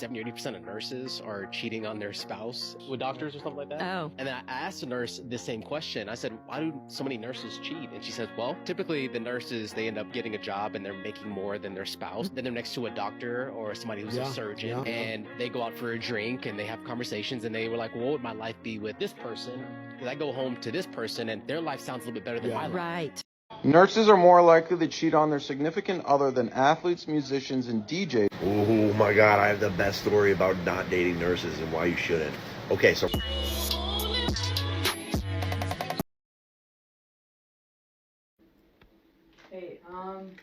70 or 80% of nurses are cheating on their spouse with doctors or something like that. Oh. And then I asked the nurse the same question. I said, why do so many nurses cheat? And she said, well, typically the nurses, they end up getting a job and they're making more than their spouse. Then they're next to a doctor or somebody who's a surgeon, and they go out for a drink and they have conversations and they were like, well, what would my life be with this person? Because I go home to this person and their life sounds a little bit better than my life. Right. Nurses are more likely to cheat on their significant other than athletes, musicians, and DJs. Oh my God, I have the best story about not dating nurses and why you shouldn't. Okay, so. Hey, I'm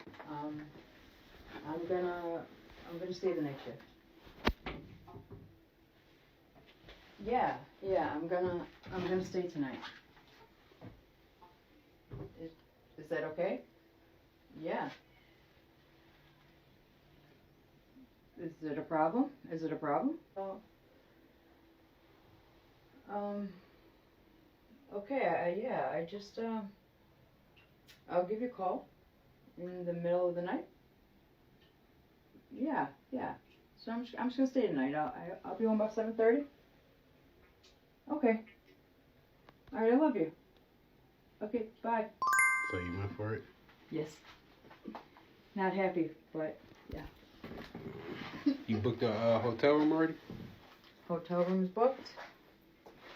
gonna stay the night shift. Yeah, I'm gonna stay tonight. Is that okay? Yeah. Is it a problem? Is it a problem? Okay, I just, I'll give you a call in the middle of the night. Yeah. So I'm just gonna stay tonight. I'll be home about 7:30. Okay. All right, I love you. Okay, bye. So you went for it? Yes. Not happy, but yeah. You booked a hotel room already? Hotel room's booked.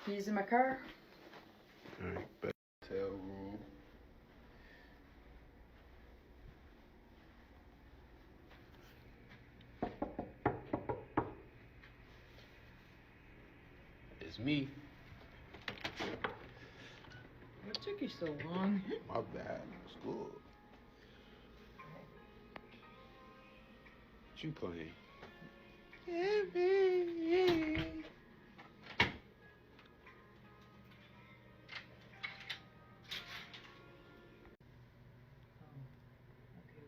Keys in my car. Alright, hotel room. It's me. What took you so long? My bad. It's good. What you playing? Okay,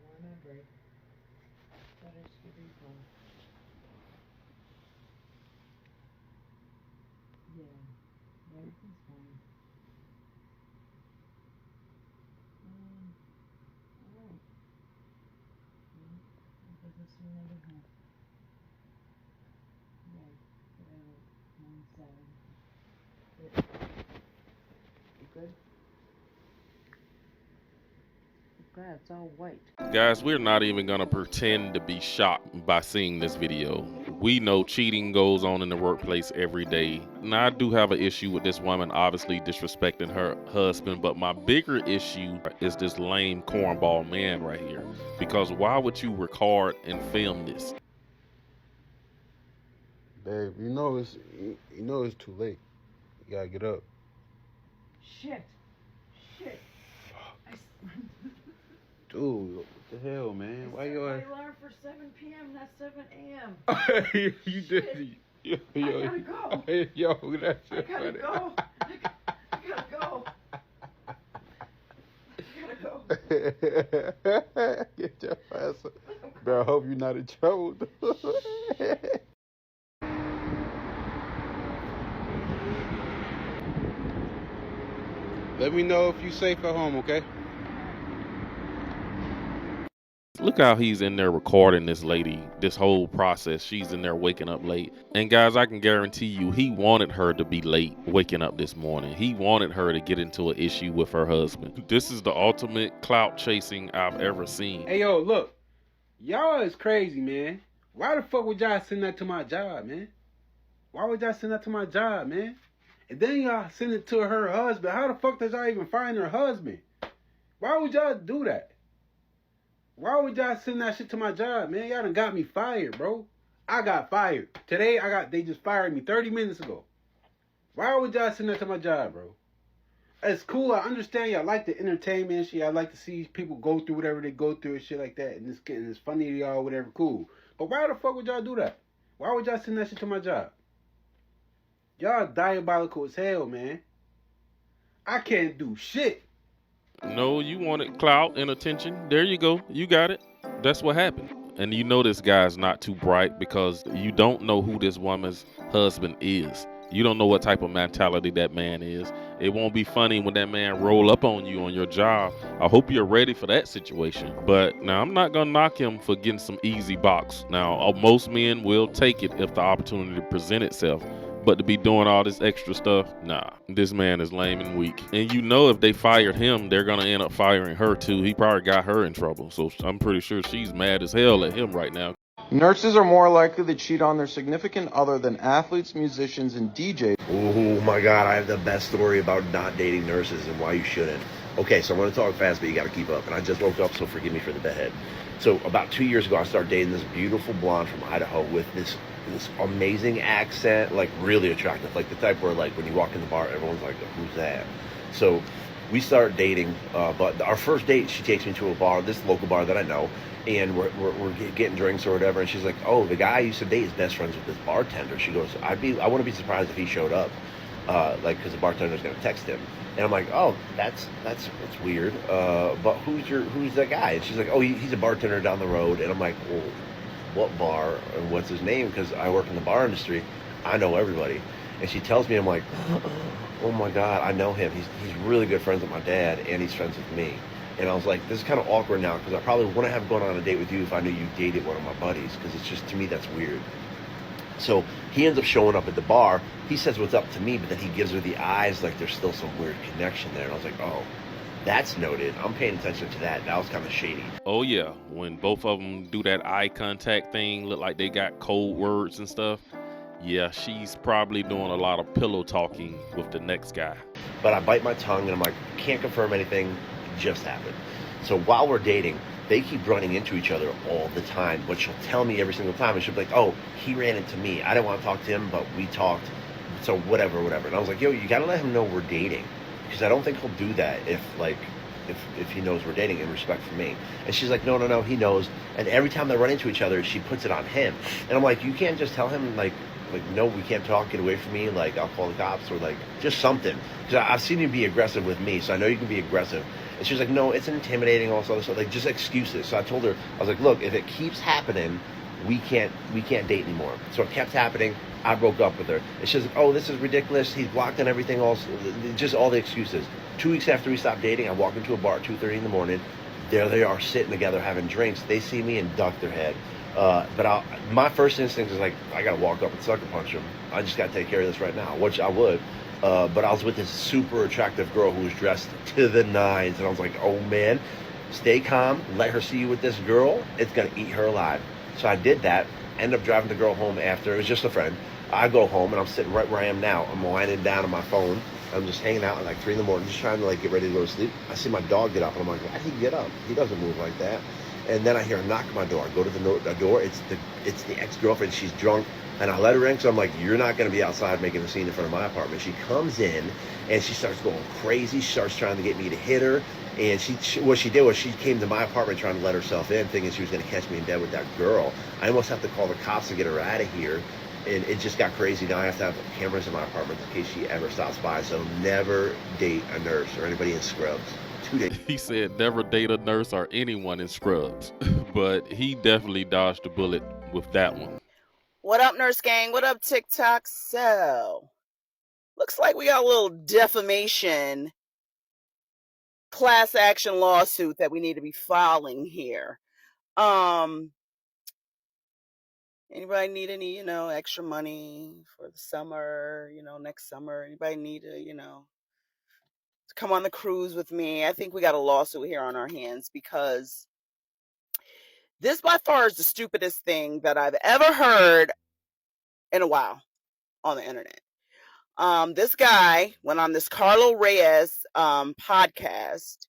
well, I'm on break. Thought I should give you a call. Yeah, everything's fine. Alright. I guess I'll see you later, huh? Right, whatever. 9/7. You good? God, it's all white. Guys, we're not even going to pretend to be shocked by seeing this video. We know cheating goes on in the workplace every day. Now, I do have an issue with this woman obviously disrespecting her husband, but my bigger issue is this lame cornball man right here. Because why would you record and film this? Babe, you know it's too late. You gotta get up. Shit. Dude, what the hell, man? Why you my alarm for 7 p.m., not 7 a.m. You did. Yo, I gotta go. Yo, that's I gotta go. Get your ass up. Bro, I hope you're not in trouble. Let me know if you're safe at home, okay? Look how he's in there recording this lady, this whole process. She's in there waking up late. And guys, I can guarantee you, he wanted her to be late waking up this morning. He wanted her to get into an issue with her husband. This is the ultimate clout chasing I've ever seen. Hey, yo, look. Y'all is crazy, man. Why the fuck would y'all send that to my job, man? Why would y'all send that to my job, man? And then y'all send it to her husband. How the fuck does y'all even find her husband? Why would y'all do that? Why would y'all send that shit to my job, man? Y'all done got me fired, bro. I got fired. Today, they just fired me 30 minutes ago. Why would y'all send that to my job, bro? It's cool. I understand y'all like the entertainment shit. I like to see people go through whatever they go through and shit like that. And it's funny to y'all, whatever, cool. But why the fuck would y'all do that? Why would y'all send that shit to my job? Y'all diabolical as hell, man. I can't do shit. No, you wanted clout and attention. There you go. You got it. That's what happened. And you know this guy's not too bright because you don't know who this woman's husband is. You don't know what type of mentality that man is. It won't be funny when that man roll up on you on your job. I hope you're ready for that situation. But now I'm not gonna knock him for getting some easy box. Now most men will take it if the opportunity present itself. But to be doing all this extra stuff, nah, this man is lame and weak. And you know if they fired him, they're gonna end up firing her too. He probably got her in trouble. So I'm pretty sure she's mad as hell at him right now. Nurses are more likely to cheat on their significant other than athletes, musicians, and DJs. Oh my God, I have the best story about not dating nurses and why you shouldn't. Okay, so I'm going to talk fast, but you got to keep up. And I just woke up, so forgive me for the bedhead. So about 2 years ago, I started dating this beautiful blonde from Idaho with this amazing accent, like really attractive, like the type where like when you walk in the bar, everyone's like, "Who's that?" So we started dating, but our first date, she takes me to a bar, this local bar that I know, and we're getting drinks or whatever, and she's like, "Oh, the guy I used to date is best friends with this bartender." She goes, I wouldn't be surprised if he showed up, like because the bartender's gonna text him." And I'm like, "Oh, that's weird. But who's that guy?" And she's like, "Oh, he's a bartender down the road." And I'm like, "Well, what bar and what's his name?" Because I work in the bar industry, I know everybody. And she tells me, I'm like, "Oh my God, I know him. He's really good friends with my dad, and he's friends with me." And I was like, this is kind of awkward now because I probably wouldn't have gone on a date with you if I knew you dated one of my buddies, because it's just, to me, that's weird. So he ends up showing up at the bar. He says what's up to me, but then he gives her the eyes like there's still some weird connection there. And I was like, oh, that's noted. I'm paying attention to that. That was kind of shady. Oh yeah, when both of them do that eye contact thing, look like they got cold words and stuff. Yeah, she's probably doing a lot of pillow talking with the next guy. But I bite my tongue and I'm like, can't confirm anything. It just happened. So while we're dating, they keep running into each other all the time. But she'll tell me every single time, and she'll be like, "Oh, he ran into me. I didn't want to talk to him, but we talked. So whatever." And I was like, "Yo, you gotta let him know we're dating, because I don't think he'll do that if he knows we're dating in respect for me." And she's like, no, he knows. And every time they run into each other, she puts it on him. And I'm like, you can't just tell him like no, we can't talk, get away from me, like I'll call the cops, or like just something. Because I've seen you be aggressive with me, so I know you can be aggressive. And she's like, no, it's intimidating, all this other stuff, like just excuses. So I told her, I was like, look, if it keeps happening, we can't date anymore. So it kept happening. I broke up with her. And she's like, oh, this is ridiculous. He's blocked on everything else. Just all the excuses. 2 weeks after we stopped dating, I walk into a bar at 2:30 in the morning. There they are sitting together having drinks. They see me and duck their head. But my first instinct is like, I got to walk up and sucker punch him. I just got to take care of this right now, which I would. But I was with this super attractive girl who was dressed to the nines. And I was like, oh, man, stay calm. Let her see you with this girl. It's going to eat her alive. So I did that. Ended up driving the girl home after. It was just a friend. I go home, and I'm sitting right where I am now. I'm winding down on my phone. I'm just hanging out at like 3 in the morning, just trying to like get ready to go to sleep. I see my dog get up, and I'm like, why did he get up? He doesn't move like that. And then I hear a knock at my door. I go to the door. It's the ex-girlfriend. She's drunk. And I let her in, so I'm like, you're not going to be outside making a scene in front of my apartment. She comes in, and she starts going crazy. She starts trying to get me to hit her. And what she did was she came to my apartment trying to let herself in, thinking she was going to catch me in bed with that girl. I almost have to call the cops to get her out of here. And it just got crazy. Now I have to have cameras in my apartment in case she ever stops by. So never date a nurse or anybody in scrubs. 2 days. He said never date a nurse or anyone in scrubs. But he definitely dodged a bullet with that one. What up, Nurse Gang? What up, TikTok? So, looks like we got a little defamation class action lawsuit that we need to be filing here. Anybody need any, extra money for the summer, next summer? Anybody need to come on the cruise with me? I think we got a lawsuit here on our hands, because this by far is the stupidest thing that I've ever heard in a while on the internet. This guy went on this Carlo Reyes podcast,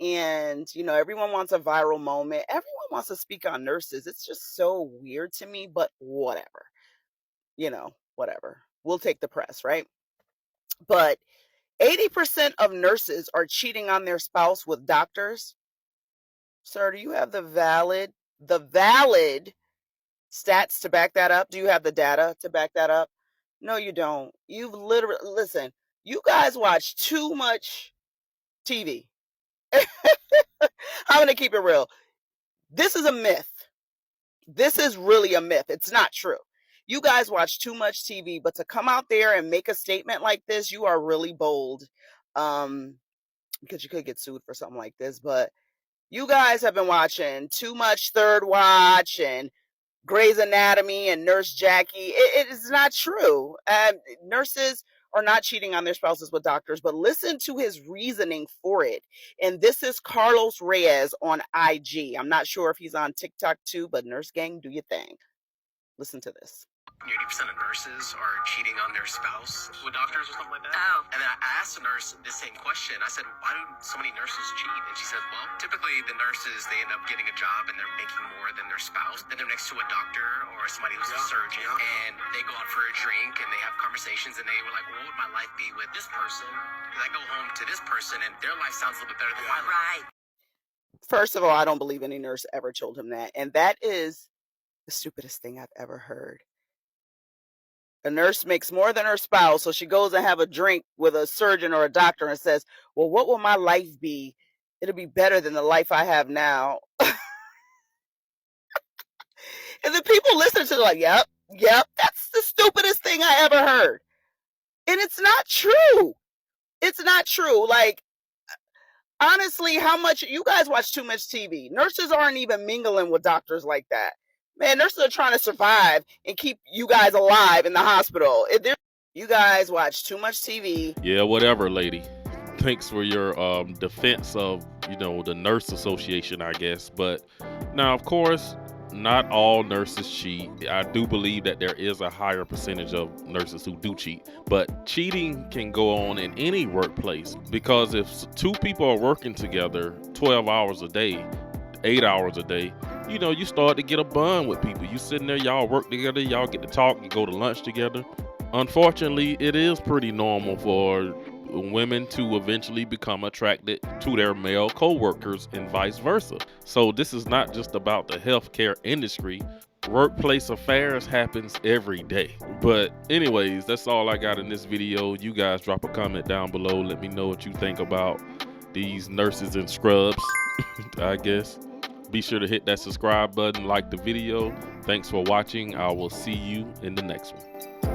and everyone wants a viral moment. Everyone wants to speak on nurses. It's just so weird to me, but whatever. Whatever. We'll take the press, right? But 80% of nurses are cheating on their spouse with doctors. Sir, do you have the valid stats to back that up? Do you have the data to back that up? No, you don't. You've literally, listen, you guys watch too much TV. I'm going to keep it real. This is a myth. This is really a myth. It's not true. You guys watch too much TV, but to come out there and make a statement like this, you are really bold. Because you could get sued for something like this, but you guys have been watching too much Third Watch and Grey's Anatomy and Nurse Jackie. It is not true. Nurses are not cheating on their spouses with doctors, but listen to his reasoning for it. And this is Carlos Reyes on IG. I'm not sure if he's on TikTok too, but Nurse Gang, do your thing. Listen to this. 80% of nurses are cheating on their spouse with doctors or something like that. Oh. And then I asked the nurse the same question. I said, why do so many nurses cheat? And she said, well, typically the nurses, they end up getting a job and they're making more than their spouse. Then they're next to a doctor or somebody who's a surgeon. And they go out for a drink and they have conversations and they were like, well, what would my life be with this person? Because I go home to this person and their life sounds a little bit better than mine. Right. First of all, I don't believe any nurse ever told him that. And that is the stupidest thing I've ever heard. A nurse makes more than her spouse, so she goes and have a drink with a surgeon or a doctor and says, well, what will my life be? It'll be better than the life I have now. And the people listen to it like, yep, that's the stupidest thing I ever heard. And it's not true. It's not true. Like, honestly, how much you guys watch too much TV. Nurses aren't even mingling with doctors like that. Man, nurses are trying to survive and keep you guys alive in the hospital. You guys watch too much TV. Yeah, whatever, lady. Thanks for your defense of, the nurse association, I guess. But now, of course, not all nurses cheat. I do believe that there is a higher percentage of nurses who do cheat. But cheating can go on in any workplace, because if two people are working together 12 hours a day, 8 hours a day, you start to get a bond with people. You sitting there, y'all work together, y'all get to talk, you go to lunch together. Unfortunately, it is pretty normal for women to eventually become attracted to their male co-workers and vice versa. So this is not just about the healthcare industry. Workplace affairs happens every day. But anyways, that's all I got in this video. You guys drop a comment down below. Let me know what you think about these nurses in scrubs, I guess. Be sure to hit that subscribe button, like the video. Thanks for watching. I will see you in the next one.